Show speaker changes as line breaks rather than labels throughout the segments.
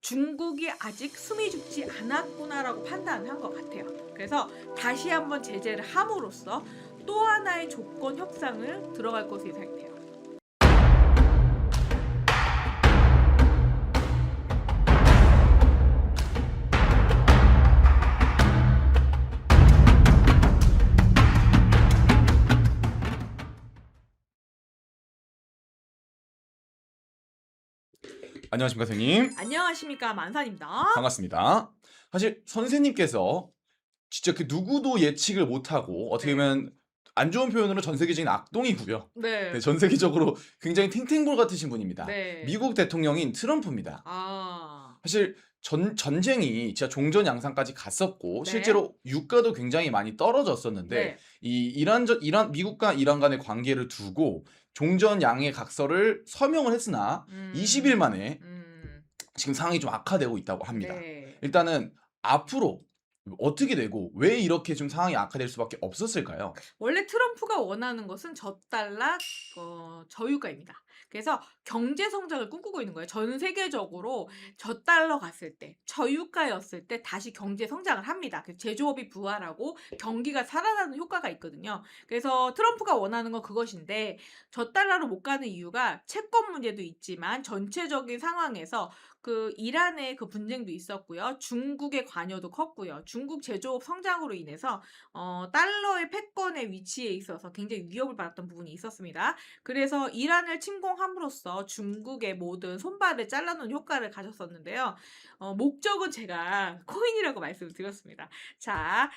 중국이 아직 숨이 죽지 않았구나라고 판단한 것 같아요. 그래서 다시 한번 제재를 함으로써 또 하나의 조건 협상을 들어갈 것으로 예상이 돼요.
안녕하십니까 선생님.
안녕하십니까, 만산입니다.
반갑습니다. 사실 선생님께서 진짜 그 누구도 예측을 못하고 어떻게
네.
보면 안 좋은 표현으로 전 세계적인 악동이고요. 네,
네.
전 세계적으로 굉장히 탱탱볼 같으신 분입니다.
네.
미국 대통령인 트럼프입니다.
아.
사실 전쟁이 진짜 종전양상까지 갔었고
네.
실제로 유가도 굉장히 많이 떨어졌었는데
네.
이 미국과 이란 간의 관계를 두고 종전양해 각서를 서명을 했으나 20일
음.
만에
음.
지금 상황이 좀 악화되고 있다고 합니다.
네.
일단은 앞으로 어떻게 되고 왜 이렇게 좀 상황이 악화될 수밖에 없었을까요?
원래 트럼프가 원하는 것은 저달러 저유가입니다. 그래서 경제 성장을 꿈꾸고 있는 거예요. 전 세계적으로 저달러 갔을 때, 저유가였을 때 다시 경제 성장을 합니다. 그래서 제조업이 부활하고 경기가 살아나는 효과가 있거든요. 그래서 트럼프가 원하는 건 그것인데 저달러로 못 가는 이유가 채권 문제도 있지만 전체적인 상황에서 그 이란의 그 분쟁도 있었고요. 중국의 관여도 컸고요. 중국 제조업 성장으로 인해서 달러의 패권의 위치에 있어서 굉장히 위협을 받았던 부분이 있었습니다. 그래서 이란을 침공함으로써 중국의 모든 손발을 잘라놓은 효과를 가졌었는데요. 목적은 제가 코인이라고 말씀을 드렸습니다. 자,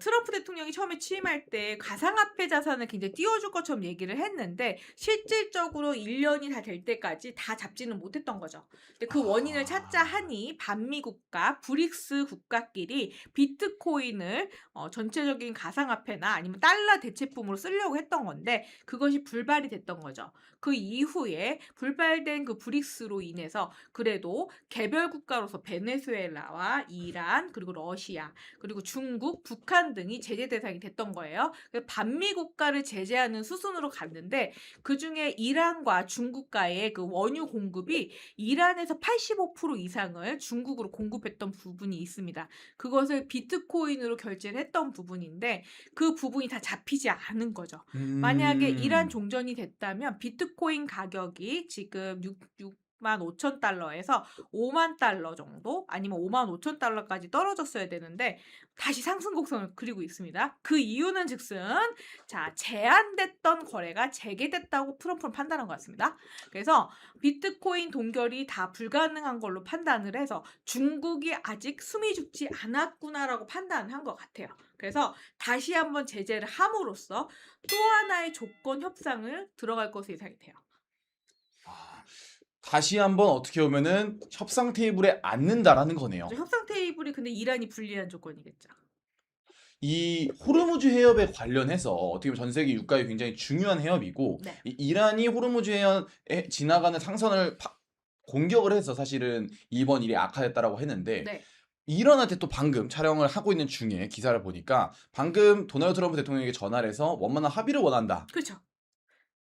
트럼프 대통령이 처음에 취임할 때 가상화폐 자산을 굉장히 띄워줄 것처럼 얘기를 했는데 실질적으로 1년이 다 될 때까지 다 잡지는 못했던 거죠. 근데 그 원인을 찾자
아.
하니 반미국가, 브릭스 국가끼리 비트코인을 전체적인 가상화폐나 아니면 달러 대체품으로 쓰려고 했던 건데 그것이 불발이 됐던 거죠. 그 이후에 불발된 그 브릭스로 인해서 그래도 개별 국가로서 베네수엘라와 이란 그리고 러시아 그리고 중국, 북한 등이 제재 대상이 됐던 거예요. 그래서 반미 국가를 제재하는 수순으로 갔는데 그중에 이란과 중국과의 그 원유 공급이 이란에서 85% 이상을 중국으로 공급했던 부분이 있습니다. 그것을 비트코인으로 결제를 했던 부분인데 그 부분이 다 잡히지 않은 거죠. 만약에 이란
음.
종전이 됐다면 비트코인 가격이 지금 6만 5천 달러에서 5만 달러 정도 아니면 5만 5천 달러까지 떨어졌어야 되는데 다시 상승 곡선을 그리고 있습니다. 그 이유는 즉슨 자, 제한됐던 거래가 재개됐다고 트럼프는 판단한 것 같습니다. 그래서 비트코인 동결이 다 불가능한 걸로 판단을 해서 중국이 아직 숨이 죽지 않았구나라고 판단한 것 같아요. 그래서 다시 한번 제재를 함으로써 또 하나의 조건 협상을 들어갈 것으로 예상이 돼요.
아. 다시 한번 어떻게 보면은 협상 테이블에 앉는다라는 거네요.
협상 테이블이 근데 이란이 불리한 조건이겠죠.
이 호르무즈 해협에 관련해서 어떻게 보면 전 세계 유가에 굉장히 중요한 해협이고
네.
이 이란이 호르무즈 해협에 지나가는 상선을 공격을 해서 사실은 이번 일이 악화됐다라고 했는데
네.
이란한테 또 방금 촬영을 하고 있는 중에 기사를 보니까 방금 도널드 트럼프 대통령에게 전화를 해서 원만한 합의를 원한다.
그렇죠.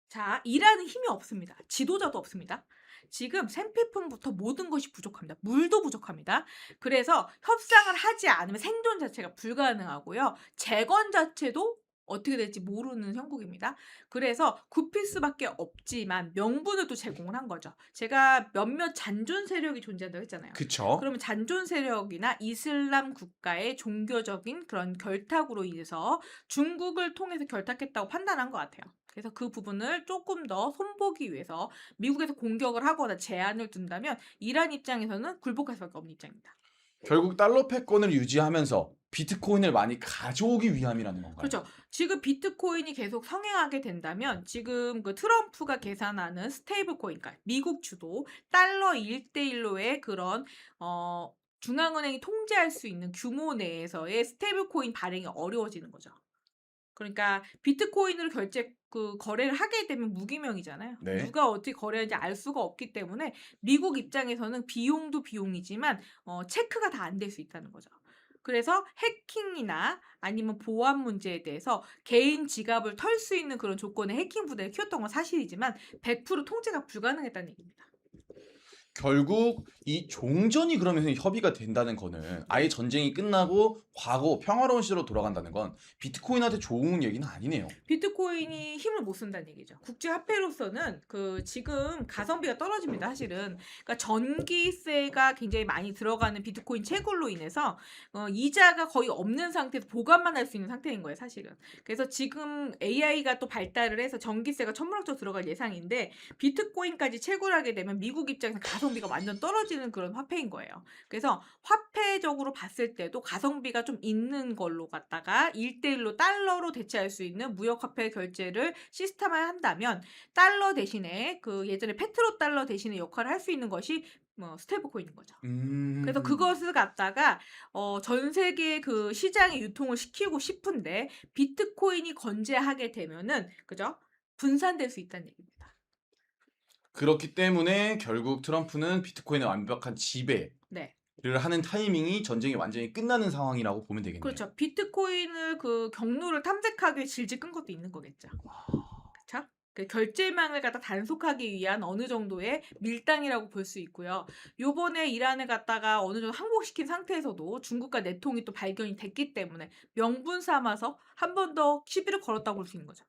자, 이란은 힘이 없습니다. 지도자도 없습니다. 지금 생필품부터 모든 것이 부족합니다. 물도 부족합니다. 그래서 협상을 하지 않으면 생존 자체가 불가능하고요. 재건 자체도 어떻게 될지 모르는 형국입니다. 그래서 굽힐 수밖에 없지만 명분을 또 제공을 한 거죠. 제가 몇몇 잔존 세력이 존재한다고 했잖아요.
그쵸?
그러면 잔존 세력이나 이슬람 국가의 종교적인 그런 결탁으로 인해서 중국을 통해서 결탁했다고 판단한 것 같아요. 그래서 그 부분을 조금 더 손보기 위해서 미국에서 공격을 하거나 제한을 둔다면 이란 입장에서는 굴복할 수밖에 없는 입장입니다.
결국 달러 패권을 유지하면서 비트코인을 많이 가져오기 위함이라는 건가요?
그렇죠. 지금 비트코인이 계속 성행하게 된다면 지금 그 트럼프가 계산하는 스테이블 코인, 그러니까 미국 주도 달러 1대1로의 그런 중앙은행이 통제할 수 있는 규모 내에서의 스테이블 코인 발행이 어려워지는 거죠. 그러니까 비트코인으로 거래를 하게 되면 무기명이잖아요.
네.
누가 어떻게 거래하는지 알 수가 없기 때문에 미국 입장에서는 비용도 비용이지만 체크가 다 안 될 수 있다는 거죠. 그래서 해킹이나 아니면 보안 문제에 대해서 개인 지갑을 털 수 있는 그런 조건의 해킹 부대를 키웠던 건 사실이지만 100% 통제가 불가능했다는 얘기입니다.
결국 이 종전이 그러면 협의가 된다는 거는 아예 전쟁이 끝나고 과거 평화로운 시대로 돌아간다는 건 비트코인한테 좋은 얘기는 아니네요.
비트코인이 힘을 못 쓴다는 얘기죠. 국제 화폐로서는 그 지금 가성비가 떨어집니다. 사실은 그러니까 전기세가 굉장히 많이 들어가는 비트코인 채굴로 인해서 이자가 거의 없는 상태에서 보관만 할 수 있는 상태인 거예요. 사실은. 그래서 지금 AI가 또 발달을 해서 전기세가 천문학적으로 들어갈 예상인데 비트코인까지 채굴하게 되면 미국 입장에서 가성비가 완전 떨어지는 그런 화폐인 거예요. 그래서 화폐적으로 봤을 때도 가성비가 좀 있는 걸로 갖다가 1대1로 달러로 대체할 수 있는 무역화폐 결제를 시스템화 한다면 달러 대신에 그 예전에 페트로 달러 대신에 역할을 할 수 있는 것이 스테이블 코인인 거죠. 그래서 그것을 갖다가 전 세계 그 시장에 유통을 시키고 싶은데 비트코인이 건재하게 되면은 그죠? 분산될 수 있다는 얘기입니다.
그렇기 때문에 결국 트럼프는 비트코인의 완벽한 지배를
네.
하는 타이밍이 전쟁이 완전히 끝나는 상황이라고 보면 되겠네요.
그렇죠. 비트코인을 그 경로를 탐색하기 위해 질질 끈 것도 있는 거겠죠. 그렇죠? 그 결제망을 갖다 단속하기 위한 어느 정도의 밀당이라고 볼 수 있고요. 요번에 이란을 갖다가 어느 정도 항복시킨 상태에서도 중국과 내통이 또 발견이 됐기 때문에 명분 삼아서 한 번 더 시비를 걸었다고 볼 수 있는 거죠.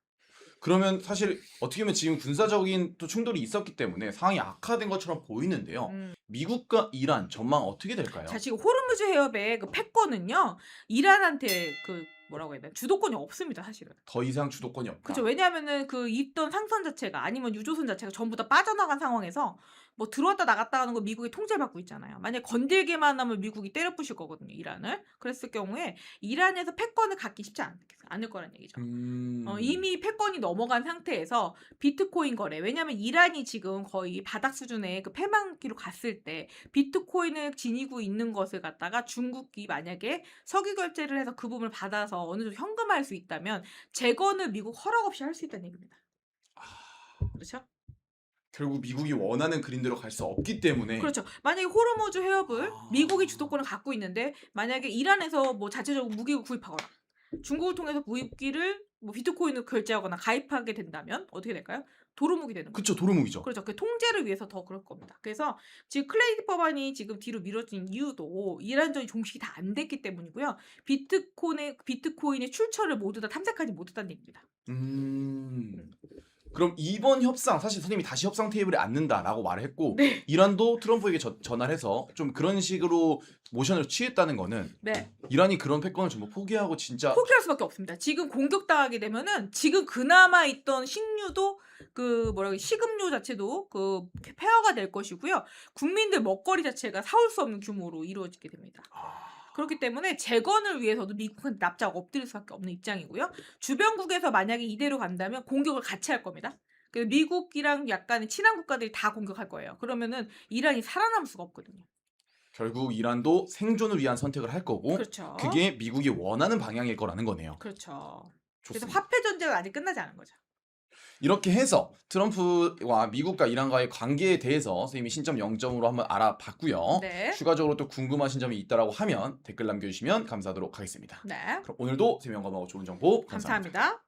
그러면 사실 어떻게 보면 지금 군사적인 또 충돌이 있었기 때문에 상황이 악화된 것처럼 보이는데요. 미국과 이란 전망 어떻게 될까요?
자, 지금 호르무즈 해협의 그 패권은요, 이란한테 그 뭐라고 해야 되나 주도권이 없습니다, 사실은.
더 이상 주도권이 없다.
그죠. 왜냐하면은 그 있던 상선 자체가 아니면 유조선 자체가 전부 다 빠져나간 상황에서 뭐 들어왔다 나갔다 하는 거 미국이 통제받고 있잖아요. 만약 건들기만 하면 미국이 때려 부실 거거든요, 이란을. 그랬을 경우에 이란에서 패권을 갖기 쉽지 않을 거란 얘기죠. 이미 패권이 넘어간 상태에서 비트코인 거래. 왜냐하면 이란이 지금 거의 바닥 수준의 그 패망기로 갔을 때 비트코인을 지니고 있는 것을 갖다가 중국이 만약에 석유 결제를 해서 그 부분을 받아서 어느 정도 현금화할 수 있다면 재건을 미국 허락 없이 할 수 있다는 얘기입니다. 그렇죠?
결국 미국이 원하는 그림대로 갈 수 없기 때문에
그렇죠. 만약에 호르무즈 해협을 미국이 주도권을 갖고 있는데 만약에 이란에서 뭐 자체적으로 무기를 구입하거나 중국을 통해서 무기를 뭐 비트코인을 결제하거나 가입하게 된다면 어떻게 될까요? 도루묵이 되는 거죠.
그쵸, 도루묵이죠.
그렇죠. 그 통제를 위해서 더 그럴 겁니다. 그래서 지금 클레이디 법안이 지금 뒤로 미뤄진 이유도 이란전이 종식이 다 안 됐기 때문이고요. 비트코인의 출처를 모두 다 탐색하지 못했다는 얘기입니다.
그럼 이번 협상 사실 선생님이 다시 협상 테이블에 앉는다라고 말을 했고
네.
이란도 트럼프에게 전화를 해서 좀 그런 식으로 모션을 취했다는 거는
네.
이란이 그런 패권을 전부 포기하고 진짜
포기할 수밖에 없습니다. 지금 공격당하게 되면은 지금 그나마 있던 식료도 그 식음료 자체도 그 폐허가 될 것이고요. 국민들 먹거리 자체가 사올 수 없는 규모로 이루어지게 됩니다. 그렇기 때문에 재건을 위해서도 미국은 납작 엎드릴 수밖에 없는 입장이고요. 주변국에서 만약에 이대로 간다면 공격을 같이 할 겁니다. 그래서 미국이랑 약간 친한 국가들이 다 공격할 거예요. 그러면은 이란이 살아남을 수가 없거든요.
결국 이란도 생존을 위한 선택을 할 거고
그렇죠.
그게 미국이 원하는 방향일 거라는 거네요.
그렇죠.
좋습니다.
그래서 화폐 전쟁은 아직 끝나지 않은 거죠.
이렇게 해서 트럼프와 미국과 이란과의 관계에 대해서 선생님이 신점 0점으로 한번 알아봤고요.
네.
추가적으로 또 궁금하신 점이 있다라고 하면 댓글 남겨주시면 감사하도록 하겠습니다.
네.
그럼 오늘도 세명감하고 좋은 정보 감사합니다.
감사합니다.